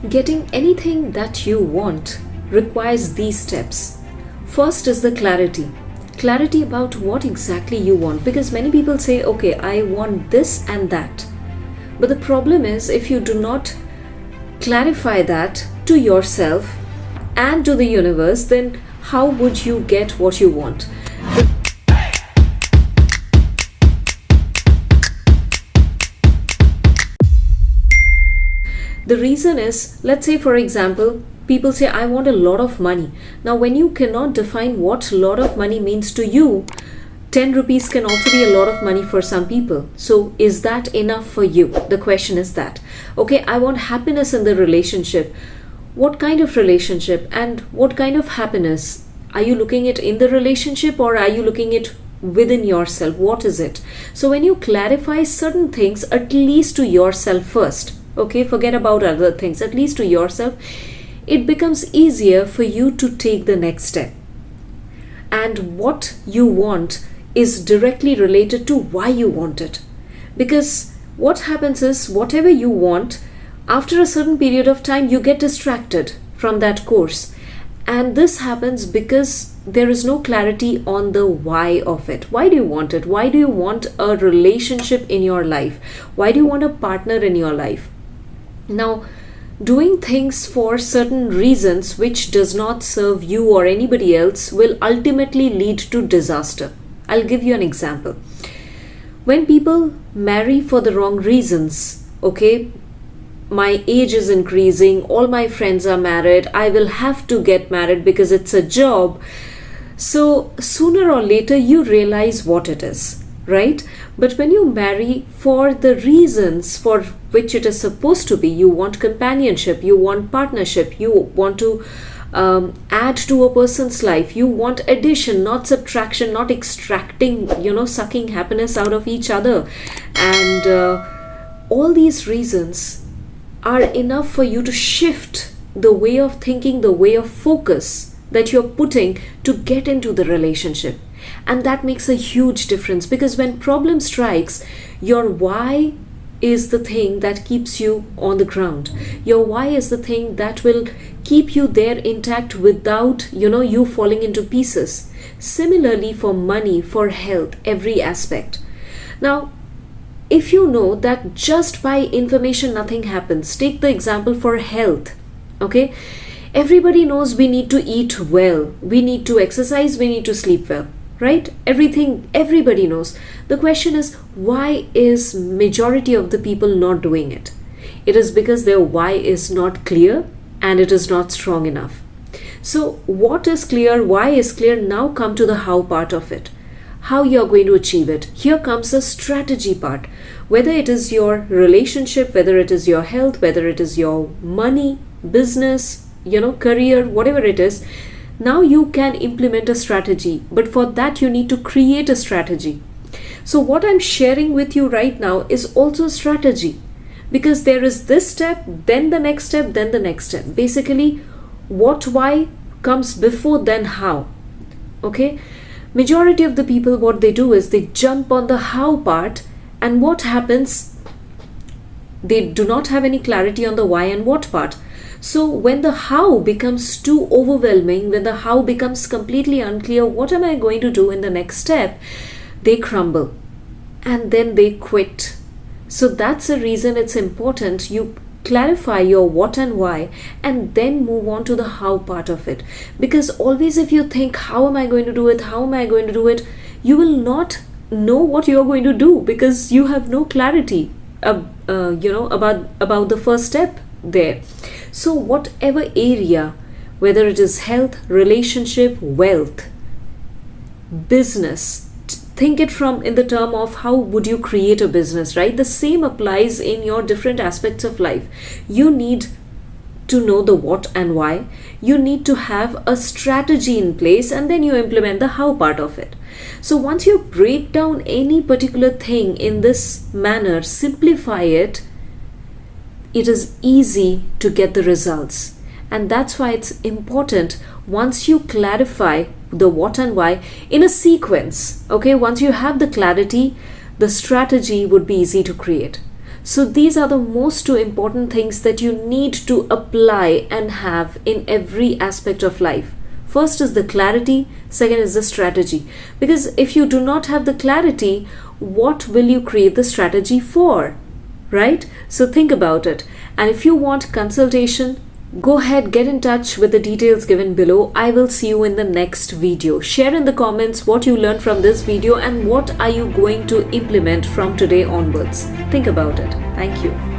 Getting anything that you want requires these steps. First is the clarity. Clarity about what exactly you want, because many people say, okay, I want this and that. But the problem is, if you do not clarify that to yourself and to the universe, then how would you get what you want? The reason is, let's say for example, people say, I want a lot of money. Now, when you cannot define what lot of money means to you, 10 rupees can also be a lot of money for some people. So is that enough for you? The question is that. Okay, I want happiness in the relationship. What kind of relationship and what kind of happiness? Are you looking at in the relationship, or are you looking at within yourself? What is it? So when you clarify certain things, at least to yourself first, okay, forget about other things, at least to yourself, it becomes easier for you to take the next step. And what you want is directly related to why you want it. Because what happens is, whatever you want, after a certain period of time, you get distracted from that course. And this happens because there is no clarity on the why of it. Why do you want it? Why do you want a relationship in your life? Why do you want a partner in your life? Now, doing things for certain reasons which does not serve you or anybody else will ultimately lead to disaster. I'll give you an example. When people marry for the wrong reasons, okay, my age is increasing, all my friends are married, I will have to get married because it's a job. So sooner or later you realize what it is, right? But when you marry for the reasons for which it is supposed to be, you want companionship, you want partnership, you want to add to a person's life, you want addition, not subtraction, not extracting, sucking happiness out of each other. And all these reasons are enough for you to shift the way of thinking, the way of focus that you're putting to get into the relationship. And that makes a huge difference, because when problem strikes, your why is the thing that keeps you on the ground. Your why is the thing that will keep you there intact without, you falling into pieces. Similarly for money, for health, every aspect. Now, if you know that just by information nothing happens, take the example for health, okay? Everybody knows we need to eat well, we need to exercise, we need to sleep well, right? Everybody knows. The question is, why is majority of the people not doing it? It is because their why is not clear and it is not strong enough. So what is clear, why is clear, now come to the how part of it. How you are going to achieve it. Here comes the strategy part. Whether it is your relationship, whether it is your health, whether it is your money, business, career, whatever it is, now you can implement a strategy. But for that, you need to create a strategy. So what I'm sharing with you right now is also strategy, because there is this step, then the next step, then the next step. Basically, what, why comes before then how. Okay? Majority of the people, what they do is they jump on the how part, and what happens? They do not have any clarity on the why and what part. So when the how becomes too overwhelming, when the how becomes completely unclear, what am I going to do in the next step? They crumble and then they quit. So that's the reason it's important you clarify your what and why, and then move on to the how part of it. Because always if you think, how am I going to do it? How am I going to do it? You will not know what you're going to do, because you have no clarity about the first step there. So whatever area, whether it is health, relationship, wealth, business, think it from in the term of how would you create a business, right? The same applies in your different aspects of life. You need to know the what and why. You need to have a strategy in place, and then you implement the how part of it. So once you break down any particular thing in this manner, simplify it, it is easy to get the results. And that's why it's important, once you clarify the what and why in a sequence, okay, once you have the clarity, the strategy would be easy to create. So these are the most two important things that you need to apply and have in every aspect of life. First is the clarity, second is the strategy. Because if you do not have the clarity, what will you create the strategy for? Right? So think about it. And if you want consultation, go ahead, get in touch with the details given below. I will see you in the next video. Share in the comments what you learned from this video and what are you going to implement from today onwards. Think about it. Thank you.